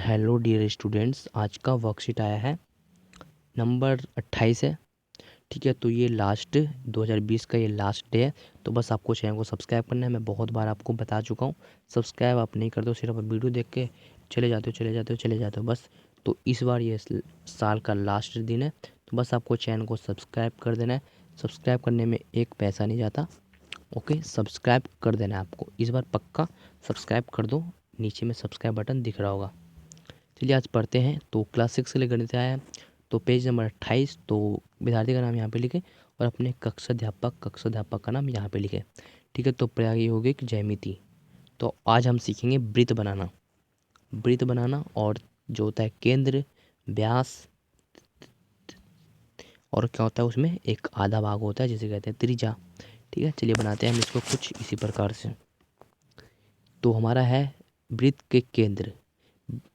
Hello dear students, आज का worksheet आया है नंबर 28 है। ठीक है, तो ये लास्ट 2020 का ये लास्ट डे है। तो बस आपको चैनल को सब्सक्राइब करना है। मैं बहुत बार आपको बता चुका हूँ, सब्सक्राइब आप नहीं करते हो, सिर्फ वीडियो देख के चले जाते हो बस। तो इस बार ये साल का लास्ट दिन है, तो बस आपको चैनल को सब्सक्राइब कर देना है। सब्सक्राइब करने में एक पैसा नहीं जाता। ओके, सब्सक्राइब कर देना है आपको, इस बार पक्का सब्सक्राइब कर दो। नीचे में सब्सक्राइब बटन दिख रहा होगा। चलिए आज पढ़ते हैं। तो क्लास 6 के लिए गणित आया है, तो पेज नंबर 28। तो विद्यार्थी का नाम यहाँ पे लिखे और अपने कक्षाध्यापक का नाम यहाँ पे लिखे। ठीक है, तो प्रयाग यौगिक ज्यामिति। तो आज हम सीखेंगे वृत्त बनाना और जो होता है केंद्र, व्यास, और क्या होता है उसमें एक आधा भाग होता है जिसे कहते हैं त्रिज्या। ठीक है, चलिए बनाते हैं हम इसको कुछ इसी प्रकार से। तो हमारा है वृत्त के केंद्र।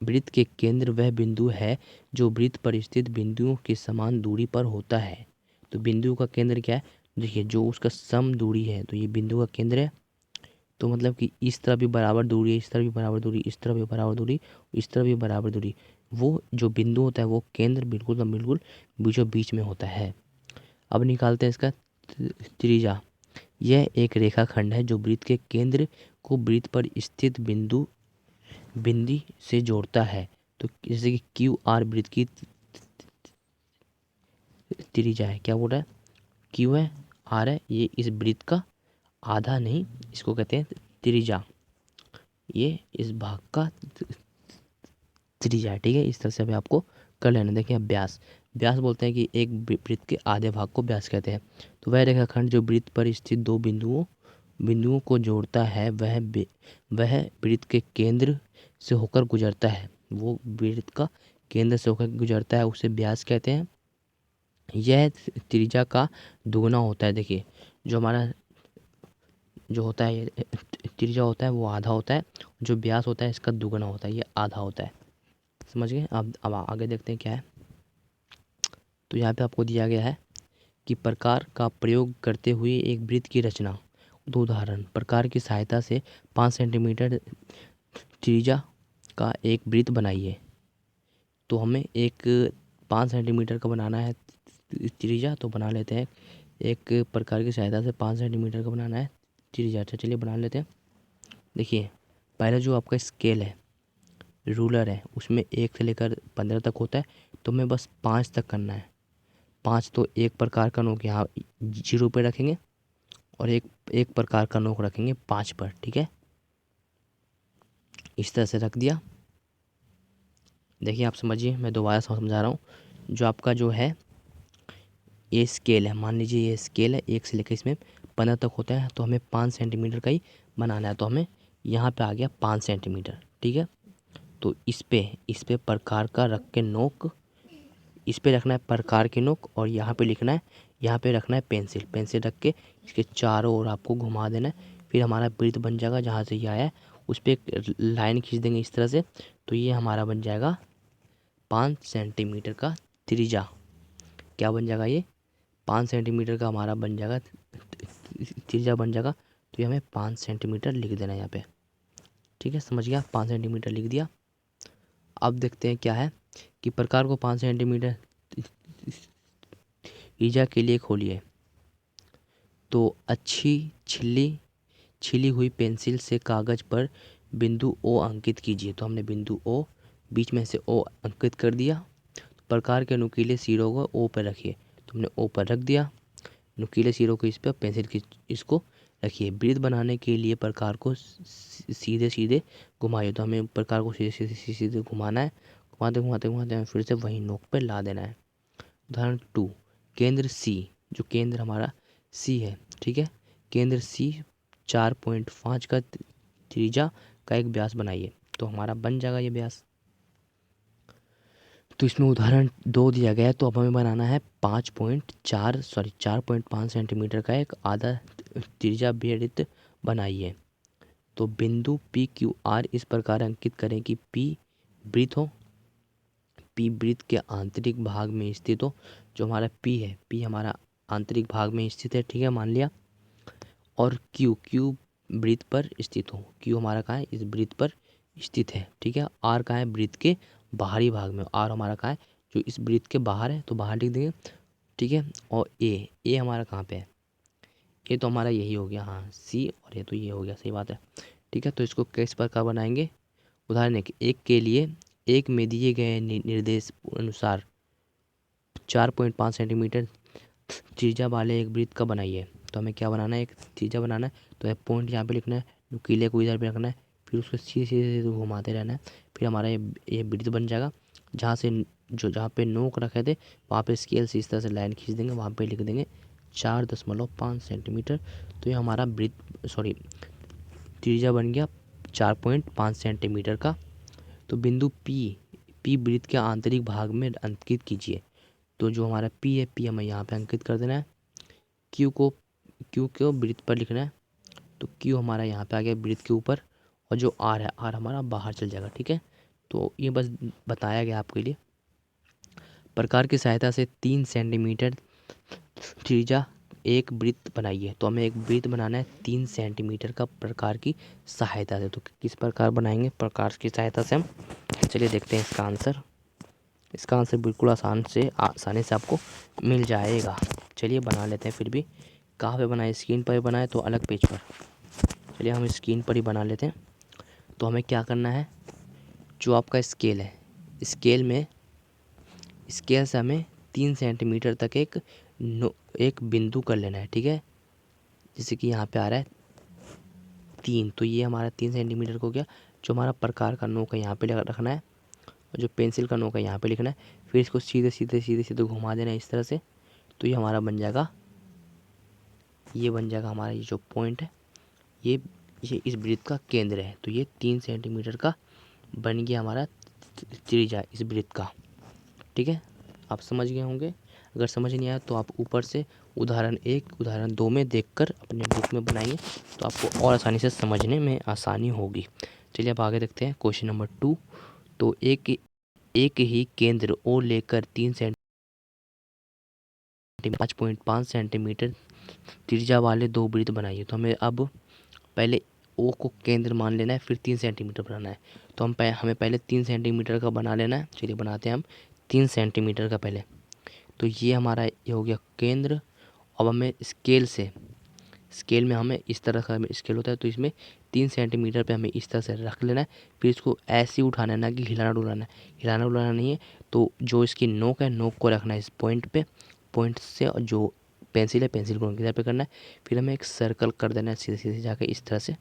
वृत्त के केंद्र वह बिंदु है जो वृत्त पर स्थित बिंदुओं की समान दूरी पर होता है। तो बिंदु का केंद्र क्या है? देखिए, जो उसका सम दूरी है, तो ये बिंदु का केंद्र है। तो मतलब कि इस तरफ भी बराबर दूरी है, इस तरफ भी बराबर दूरी, इस तरफ भी बराबर दूरी, इस तरफ भी बराबर दूरी। वो जो बिंदु होता है वो केंद्र बिल्कुल का बिल्कुल बीचों बीच में होता है। अब निकालते हैं इसका त्रिज्या। यह एक रेखाखंड है जो वृत्त के केंद्र को वृत्त पर स्थित बिंदी से जोड़ता है। तो जैसे कि क्यू आर वृत्त की त्रिज्या है। क्या बोल रहा है? क्यू है, आर है, ये इस वृत्त का आधा नहीं, इसको कहते हैं त्रिज्या। ये इस भाग का त्रिज्या है। ठीक है, इस तरह से अभी आपको कर लेना। देखिए व्यास, व्यास बोलते हैं कि एक वृत्त के आधे भाग को व्यास कहते हैं। तो वह रेखाखंड जो वृत्त पर स्थित दो बिंदुओं को जोड़ता है वह वृत्त के केंद्र से होकर गुजरता है। वो वृत्त का केंद्र से होकर गुजरता है, उसे व्यास कहते हैं। यह त्रिज्या का दुगना होता है। देखिए, जो हमारा जो होता है त्रिज्या होता है वो आधा होता है, जो व्यास होता है इसका दुगना होता है, ये आधा होता है। समझ गए? अब आगे देखते हैं क्या है। तो यहाँ पे आपको दिया गया है कि प्रकार का प्रयोग करते हुए एक वृत्त की रचना। दो उदाहरण। प्रकार की सहायता से 5 सेंटीमीटर त्रिज्या का एक वृत्त बनाइए। तो हमें एक 5 सेंटीमीटर का बनाना है त्रिज्या, तो बना लेते हैं। एक प्रकार की सहायता से 5 सेंटीमीटर का बनाना है त्रिज्या। अच्छा, चलिए बना लेते हैं। देखिए, पहले जो आपका स्केल है, रूलर है, उसमें 1 से लेकर 15 तक होता है, तो हमें बस 5 तक करना है। 5, तो एक प्रकार का नोक यहाँ 0 पे रखेंगे और एक प्रकार का नोक रखेंगे 5 पर। ठीक है, इस तरह से रख दिया। देखिए, आप समझिए, मैं दोबारा समझा रहा हूँ। जो आपका जो है ये स्केल है, मान लीजिए ये स्केल है, 1 से लेकर इसमें 15 तक होता है, तो हमें 5 सेंटीमीटर का ही बनाना है। तो हमें यहाँ पे आ गया 5 सेंटीमीटर। ठीक है, तो इस पे प्रकार का रख के नोक, इस पे रखना है प्रकार की नोक, और यहाँ पे लिखना है, यहाँ पे रखना है पेंसिल रख के इसके चारों ओर आपको घुमा देना है। फिर हमारा वृत्त बन जाएगा। जहाँ से ये आया है उस पर एक लाइन खींच देंगे इस तरह से, तो ये हमारा बन जाएगा 5 सेंटीमीटर का त्रिज्या। क्या बन जाएगा? ये 5 सेंटीमीटर का हमारा बन जाएगा त्रिज्या बन जाएगा। तो ये हमें 5 सेंटीमीटर लिख देना है यहाँ पे। ठीक है, समझ गया? 5 सेंटीमीटर लिख दिया। अब देखते हैं क्या है कि प्रकार को 5 सेंटीमीटर त्रिज्या के लिए खोलिए। तो अच्छी छिली हुई पेंसिल से कागज पर बिंदु ओ अंकित कीजिए। तो हमने बिंदु ओ, बीच में से ओ अंकित कर दिया। प्रकार के नुकीले सिरों को ओ पर रखिए। तो हमने ओ पर रख दिया, नुकीले सिरों को इस पर, पेंसिल की इसको रखिए। वृत्त बनाने के लिए प्रकार को सीधे सीधे घुमाइए। तो हमें प्रकार को सीधे घुमाना है। घुमाते हमें फिर से वही नोक पर ला देना है। उदाहरण 2, केंद्र सी। जो केंद्र हमारा सी है, ठीक है, केंद्र सी 4.5 का त्रिज्या का एक व्यास बनाइए। तो हमारा बन जाएगा ये व्यास। तो इसमें उदाहरण 2 दिया गया है, तो अब हमें बनाना है 4.5 सेंटीमीटर का एक आधा त्रिज्या वृत्त बनाइए। तो बिंदु पी क्यू आर इस प्रकार अंकित करें कि पी वृत्त हो, पी वृत्त के आंतरिक भाग में स्थित हो। जो हमारा पी है, पी हमारा आंतरिक भाग में स्थित है। ठीक है, मान लिया। और क्यू वृत्त पर स्थित हो। क्यू हमारा कहाँ है? इस वृत्त पर स्थित है, ठीक है। आर कहाँ है, वृत्त के बाहरी भाग में। आर हमारा कहाँ है, जो इस वृत्त के बाहर है, तो बाहर लिख देंगे, ठीक है। और ए हमारा कहाँ पे है, ये तो हमारा यही हो गया, हाँ सी, और ये तो ये हो गया, सही बात है, ठीक है। तो इसको किस प्रकार बनाएंगे, उदाहरण एक के लिए एक में दिए गए निर्देश अनुसार 4.5 सेंटीमीटर त्रिज्या वाले एक वृत्त का बनाइए। तो हमें क्या बनाना है, एक त्रिज्या बनाना है, तो एक पॉइंट यहाँ पे लिखना है, नुकीले को इधर पे रखना है, फिर उसको सीधे सीधे सीधे घुमाते रहना है, फिर हमारा ये वृत्त बन जाएगा। जहाँ पे नोक रखे थे वहाँ पे स्केल से इस तरह से लाइन खींच देंगे, वहाँ पे लिख देंगे 4.5 सेंटीमीटर। तो ये हमारा वृत्त त्रिज्या बन गया 4.5 सेंटीमीटर का। तो बिंदु पी वृत्त के आंतरिक भाग में अंकित कीजिए। तो जो हमारा पी है, पी हमें यहाँ पे अंकित कर देना है। क्यू को वृत्त पर लिखना है, तो क्यू हमारा यहाँ पे आ गया वृत्त के ऊपर, और जो आर है, आर हमारा बाहर चल जाएगा, ठीक है। तो ये बस बताया गया आपके लिए। प्रकार की सहायता से 3 सेंटीमीटर त्रिज्या एक वृत्त बनाइए। तो हमें एक वृत्त बनाना है 3 सेंटीमीटर का प्रकार की सहायता से। तो किस प्रकार बनाएंगे, प्रकार की सहायता से हम, चलिए देखते हैं इसका आंसर। इसका आंसर बिल्कुल आसानी से आपको मिल जाएगा। चलिए बना लेते हैं। फिर भी कहाँ पे बनाए, स्क्रीन पर बनाए तो अलग पेज पर। चलिए हम स्क्रीन पर ही बना लेते हैं। तो हमें क्या करना है, जो आपका स्केल है, स्केल से हमें 3 सेंटीमीटर तक एक बिंदु कर लेना है, ठीक है। जैसे कि यहाँ पे आ रहा है 3, तो ये हमारा 3 सेंटीमीटर को हो गया। जो हमारा प्रकार का नोक है यहाँ पे रखना है, और जो पेंसिल का नोक है यहाँ पे लिखना है, फिर इसको सीधे सीधे सीधे सीधे घुमा देना है इस तरह से। तो ये हमारा बन जाएगा, ये बन जाएगा हमारा ये जो पॉइंट है, ये इस वृत्त का केंद्र है। तो ये 3 सेंटीमीटर का बन गया हमारा त्रिज्या इस वृत्त का, ठीक है। आप समझ गए होंगे। अगर समझ नहीं आया तो आप ऊपर से उदाहरण 1 उदाहरण 2 में देखकर अपने बुक में बनाइए, तो आपको और आसानी से समझने में आसानी होगी। चलिए अब आगे देखते हैं क्वेश्चन नंबर 2। तो एक ही केंद्र ओ लेकर 3 सेंटीमीटर 5.5 सेंटीमीटर त्रिज्या वाले दो वृत्त बनाइए। तो हमें अब पहले ओ को केंद्र मान लेना है, फिर 3 सेंटीमीटर बनाना है। तो हमें पहले 3 सेंटीमीटर का बना लेना है। चलिए बनाते हैं हम 3 सेंटीमीटर का पहले। तो ये हमारा ये हो गया केंद्र। अब हमें स्केल में हमें इस तरह का स्केल होता है, तो इसमें 3 सेंटीमीटर पे हमें इस तरह से रख लेना है। फिर इसको ऐसे ही उठाना है, ना कि हिलाना डुलाना है। हिलाना डुलाना नहीं है। तो जो इसकी नोक है, नोक को रखना है इस पॉइंट पे, पॉइंट से, और जो पेंसिल है, पेंसिल को इधर पे करना है। फिर हमें एक सर्कल कर देना है सीधे सीधे जाके इस तरह से,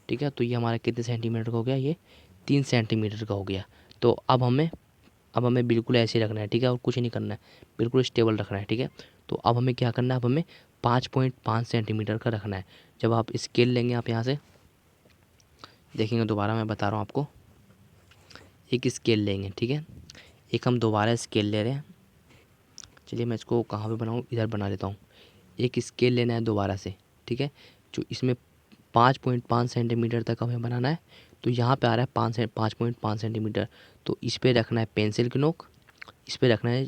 ठीक है। तो ये हमारा कितने सेंटीमीटर का हो गया, ये 3 सेंटीमीटर का हो गया। तो अब हमें बिल्कुल ऐसे रखना है, ठीक है, और कुछ नहीं करना है, बिल्कुल स्टेबल रखना है, ठीक है। तो अब हमें क्या करना है, अब हमें 5.5 सेंटीमीटर का रखना है। जब आप स्केल लेंगे, आप यहाँ से देखेंगे, दोबारा मैं बता रहा हूँ आपको, एक स्केल लेंगे, ठीक है। एक हम दोबारा स्केल ले रहे हैं। चलिए मैं इसको कहाँ पे बनाऊँ, इधर बना लेता हूँ। एक स्केल लेना है दोबारा से, ठीक है, जो इसमें 5.5 सेंटीमीटर तक हमें बनाना है। तो यहाँ पे आ रहा है 5.5 सेंटीमीटर। तो इस पर रखना है पेंसिल की नोक, इस पर रखना है,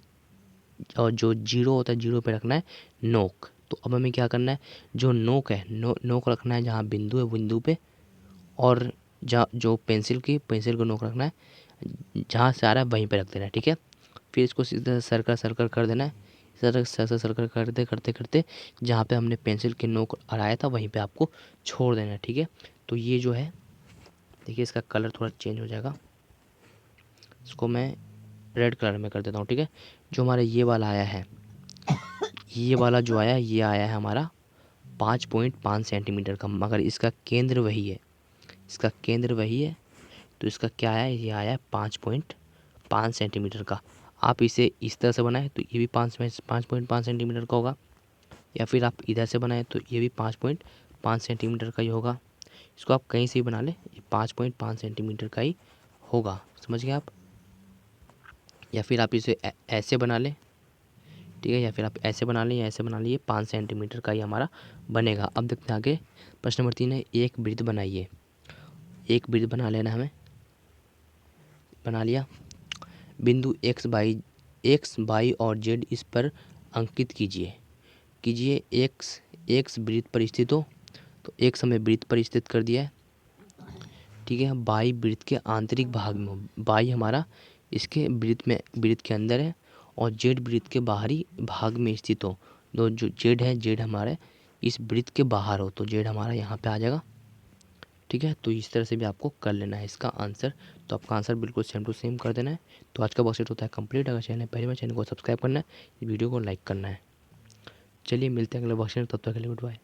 और जो जीरो होता है जीरो पे रखना है नोक। तो अब हमें क्या करना है, जो नोक है, नोक रखना है जहाँ बिंदु है, बिंदु पे, और जहाँ जो पेंसिल को नोक रखना है, जहाँ से आ रहा है वहीं पे रख देना है, ठीक है। फिर इसको सीधा सर्कल सर्कल कर देना है, सर्कल सर्कल करते करते करते जहाँ पे हमने पेंसिल के नोक अड़ाया था वहीं पे आपको छोड़ देना है, ठीक है। तो ये जो है, देखिए इसका कलर थोड़ा चेंज हो जाएगा, इसको मैं रेड कलर में कर देता हूँ, ठीक है। जो हमारा ये वाला आया है, ये वाला जो आया, ये आया है हमारा 5.5 सेंटीमीटर का, मगर इसका केंद्र वही है, इसका केंद्र वही है। तो इसका क्या आया, ये आया है 5.5 सेंटीमीटर का। आप इसे इस तरह से बनाएं तो ये भी 5.5 सेंटीमीटर का होगा, या फिर आप इधर से बनाएं तो ये भी 5.5 सेंटीमीटर का ही होगा। इसको आप कहीं से भी बना लें, ये 5.5 सेंटीमीटर का ही होगा, समझ गए आप। या फिर आप इसे ऐसे बना लें, ठीक है, या फिर आप ऐसे बना लें या ऐसे बना लीजिए, 5 सेंटीमीटर का ही हमारा बनेगा। अब देखते हैं आगे, प्रश्न नंबर 3 है, एक वृत्त बनाइए। एक वृत्त बना लेना हमें, बना लिया। बिंदु एक्स वाई और जेड इस पर अंकित कीजिए एक्स वृत्त पर स्थित हो। तो एक्स हमें वृत्त पर स्थित कर दिया है। ठीक है, बाई वृत्त के आंतरिक भाग में हो। बाई हमारा इसके वृत्त के अंदर है और जेड वृत्त के बाहरी भाग में स्थित हो। तो जो जेड है, जेड हमारे इस वृत्त के बाहर हो, तो जेड हमारा यहाँ पे आ जाएगा। ठीक है, तो इस तरह से भी आपको कर लेना है इसका आंसर। तो आपका आंसर बिल्कुल सेम टू सेम कर देना है। तो आज का वर्कशीट होता है कंप्लीट। अगर चैनल पहले बार चैनल को सब्सक्राइब करना है, इस वीडियो को लाइक करना है। चलिए मिलते हैं अगले वर्कशीट में, तब तक के लिए गुड बाय।